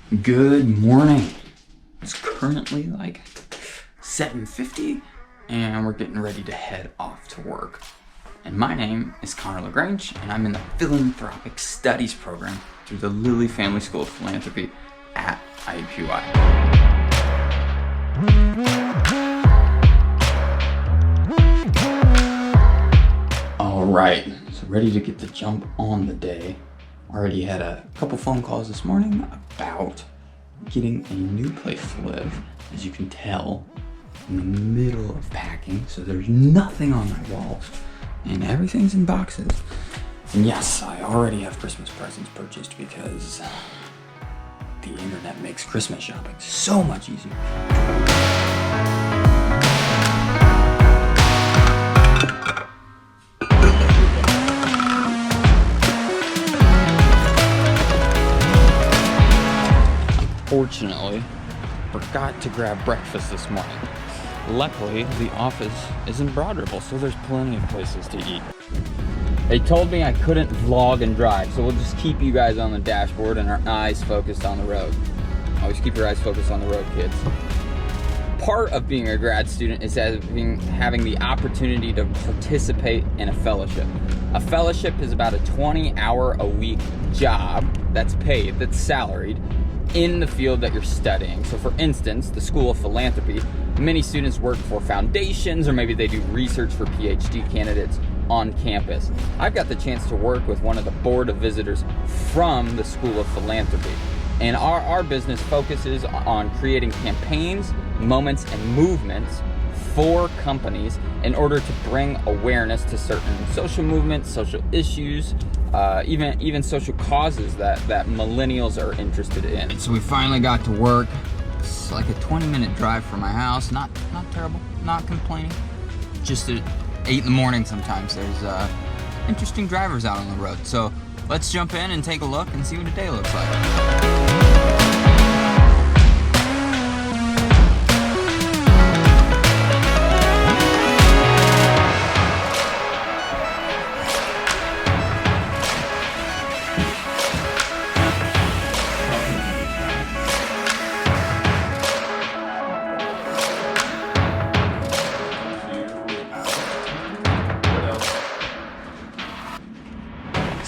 Good morning. It's currently like 7:50 and we're getting ready to head off to work. And my name is Connor LaGrange and I'm in the Philanthropic Studies program through the Lilly Family School of Philanthropy at IUPUI. All right, so ready to get the jump on the day. Already had a couple phone calls this morning about getting a new place to live. As you can tell, in the middle of packing, so there's nothing on my walls and everything's in boxes. And yes, I already have Christmas presents purchased because the internet makes Christmas shopping so much easier. Unfortunately, forgot to grab breakfast this morning. Luckily, the office is in Broad Ripple, so there's plenty of places to eat. They told me I couldn't vlog and drive, so we'll just keep you guys on the dashboard and our eyes focused on the road. Always keep your eyes focused on the road, kids. Part of being a grad student is having the opportunity to participate in a fellowship. A fellowship is about a 20-hour-a-week job that's paid, that's salaried, in the field that you're studying. So for instance, the School of Philanthropy, many students work for foundations or maybe they do research for PhD candidates on campus. I've got the chance to work with one of the board of visitors from the School of Philanthropy. And our business focuses on creating campaigns, moments, and movements for companies in order to bring awareness to certain social movements, social issues, even social causes that millennials are interested in. So we finally got to work. It's like a 20-minute drive from my house. Not terrible, not complaining. Just at 8 in the morning sometimes there's interesting drivers out on the road. So let's jump in and take a look and see what a day looks like.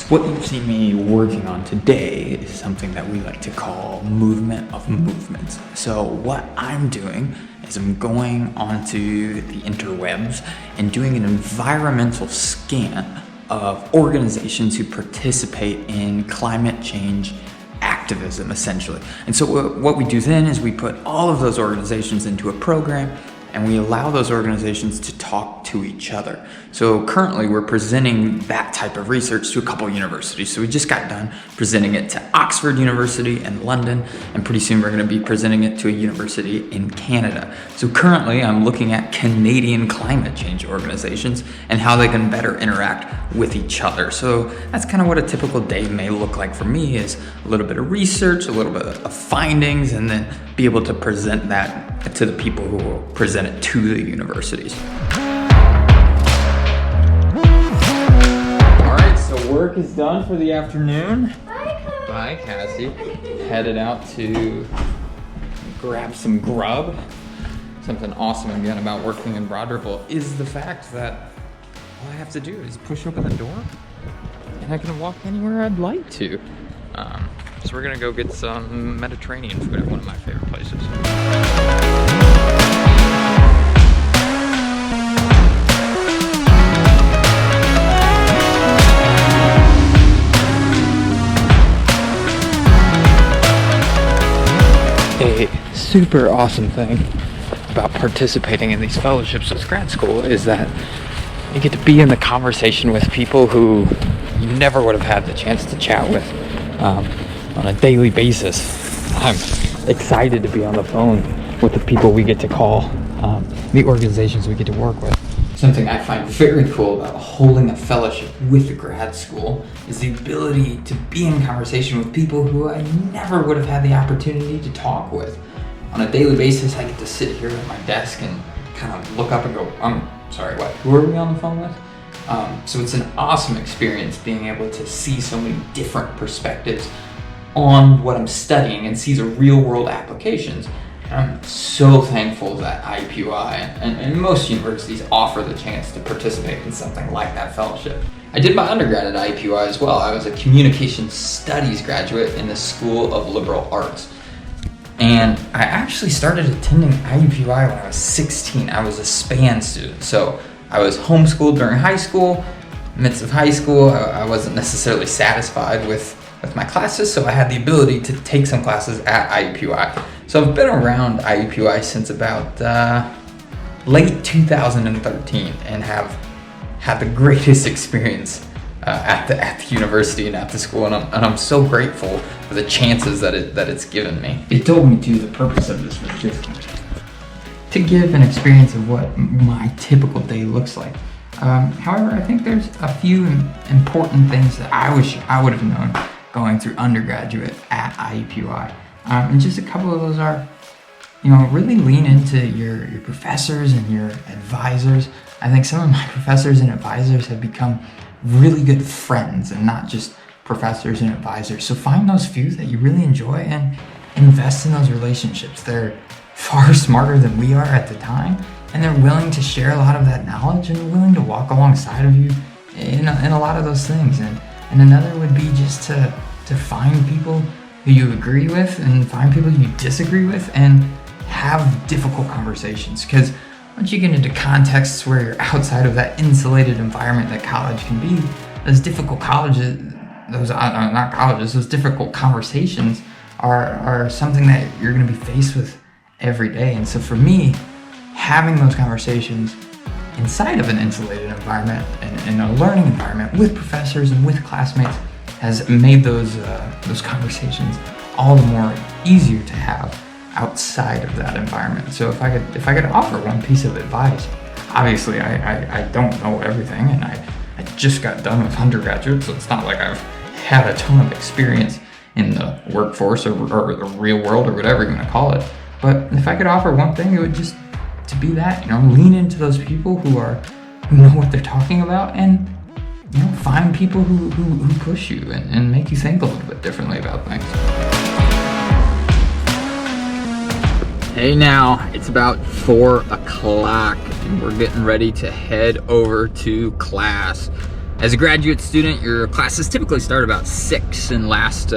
What you've seen me working on today is something that we like to call movement of movements. So what I'm doing is I'm going onto the interwebs and doing an environmental scan of organizations who participate in climate change activism, essentially. And so what we do then is we put all of those organizations into a program and we allow those organizations to talk to each other. So currently we're presenting that type of research to a couple universities. So we just got done presenting it to Oxford University in London, and pretty soon we're gonna be presenting it to a university in Canada. So currently I'm looking at Canadian climate change organizations and how they can better interact with each other. So that's kind of what a typical day may look like for me, is a little bit of research, a little bit of findings, and then be able to present that to the people who will present it to the universities. All right, so work is done for the afternoon. Bye, Cassie. Headed out to grab some grub. Something awesome again about working in Broad Ripple is the fact that all I have to do is push open the door and I can walk anywhere I'd like to. So we're gonna go get some Mediterranean food at one of my favorite places. A super awesome thing about participating in these fellowships with grad school is that you get to be in the conversation with people who you never would have had the chance to chat with on a daily basis. I'm excited to be on the phone with the people we get to call, the organizations we get to work with. Something I find very cool about holding a fellowship with a grad school is the ability to be in conversation with people who I never would have had the opportunity to talk with. On a daily basis, I get to sit here at my desk and kind of look up and go, I'm sorry, what? Who are we on the phone with? So it's an awesome experience being able to see so many different perspectives on what I'm studying and sees a real world applications. I'm so thankful that IUPUI and most universities offer the chance to participate in something like that fellowship. I did my undergrad at IUPUI as well. I was a communication studies graduate in the School of Liberal Arts. And I actually started attending IUPUI when I was 16. I was a SPAN student. So I was homeschooled during high school. Midst of high school, I wasn't necessarily satisfied with my classes, so I had the ability to take some classes at IUPUI. So I've been around IUPUI since about late 2013 and have had the greatest experience at the university and at the school, and I'm so grateful for the chances that it's given me. It told me the purpose of this was just to give an experience of what my typical day looks like. However, I think there's a few important things that I wish I would have known going through undergraduate at IUPUI. And just a couple of those are, really lean into your professors and your advisors. I think some of my professors and advisors have become really good friends and not just professors and advisors. So find those few that you really enjoy and invest in those relationships. They're far smarter than we are at the time, and they're willing to share a lot of that knowledge and willing to walk alongside of you in a lot of those things. And another would be just to find people who you agree with and find people you disagree with and have difficult conversations. Because once you get into contexts where you're outside of that insulated environment that college can be, those difficult those difficult conversations are something that you're going to be faced with every day. And so for me, having those conversations inside of an insulated environment and in a learning environment with professors and with classmates has made those conversations all the more easier to have outside of that environment. So if I could offer one piece of advice, obviously I don't know everything, and I just got done with undergraduate, so it's not like I've had a ton of experience in the workforce or the real world or whatever you want to call it. But if I could offer one thing, it would just to be that, lean into those people who know what they're talking about, and find people who push you and make you think a little bit differently about things. Hey, now it's about 4 o'clock and we're getting ready to head over to class. As a graduate student, your classes typically start about 6 and last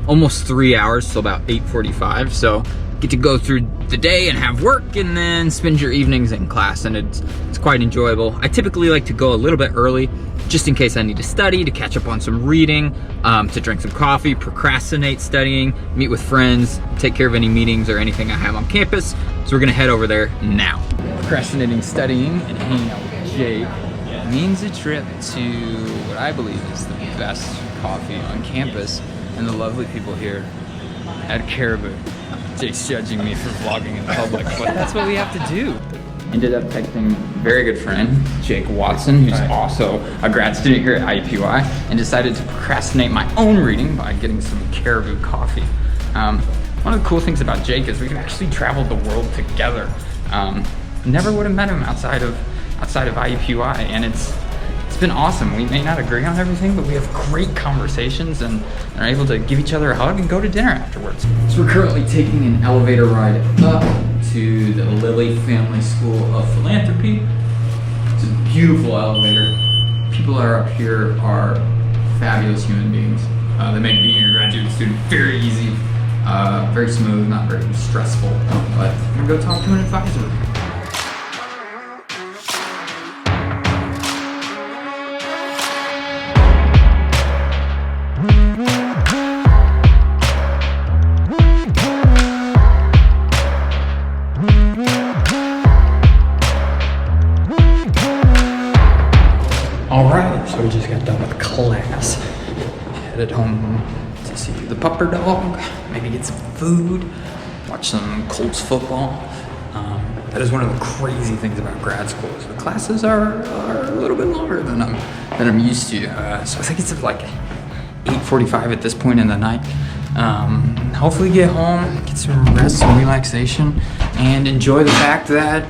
almost 3 hours till about 8:45. So get to go through the day and have work and then spend your evenings in class, and it's quite enjoyable. I typically like to go a little bit early just in case I need to study, to catch up on some reading, to drink some coffee, procrastinate studying, meet with friends, take care of any meetings or anything I have on campus. So we're gonna head over there now. Procrastinating studying and hanging out with Jake means a trip to what I believe is the best coffee on campus and the lovely people here at Caribou. Jake's judging me for vlogging in public, but that's what we have to do. Ended up texting a very good friend, Jake Watson, who's also a grad student here at IUPUI, and decided to procrastinate my own reading by getting some Caribou coffee. One of the cool things about Jake is we've actually traveled the world together. Never would have met him outside of IUPUI, and it's been awesome. We may not agree on everything, but we have great conversations and are able to give each other a hug and go to dinner afterwards. So we're currently taking an elevator ride up to the Lilly Family School of Philanthropy. It's a beautiful elevator. People that are up here are fabulous human beings. They make being a graduate student very easy, very smooth, not very stressful. But I'm gonna go talk to an advisor. Alright, so we just got done with class. Headed home to see the pupper dog, maybe get some food, watch some Colts football. That is one of the crazy things about grad school. So the classes are a little bit longer than I'm used to. So I think it's like 8:45 at this point in the night. Hopefully get home, get some rest, some relaxation, and enjoy the fact that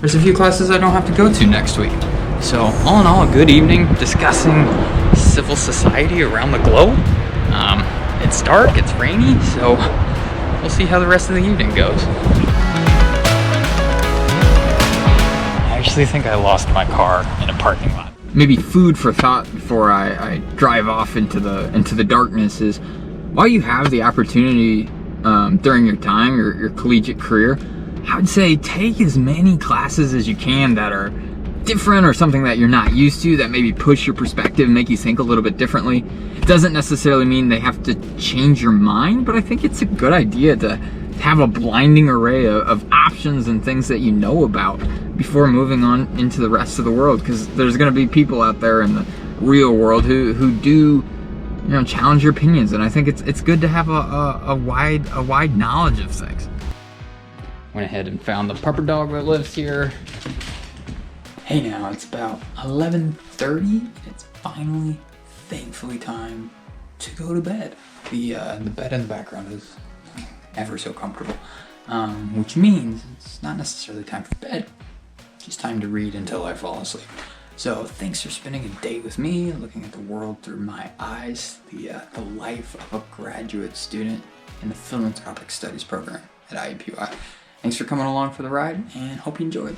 there's a few classes I don't have to go to next week. So all in all, a good evening discussing civil society around the globe. It's dark, it's rainy, so we'll see how the rest of the evening goes. I actually think I lost my car in a parking lot. Maybe food for thought before I drive off into the darkness is, while you have the opportunity during your time, your collegiate career, I would say take as many classes as you can that are different or something that you're not used to, that maybe push your perspective, make you think a little bit differently. It doesn't necessarily mean they have to change your mind, but I think it's a good idea to have a blinding array of options and things that you know about before moving on into the rest of the world, because there's going to be people out there in the real world who do, you know, challenge your opinions, and I think it's good to have a wide knowledge of things. Went ahead and found the pupper dog that lives here. Hey, now it's about 11:30. It's finally, thankfully, time to go to bed. The bed in the background is ever so comfortable, which means it's not necessarily time for bed, just time to read until I fall asleep. So thanks for spending a day with me, looking at the world through my eyes, the life of a graduate student in the Philanthropic Studies program at IUPUI. Thanks for coming along for the ride, and hope you enjoyed.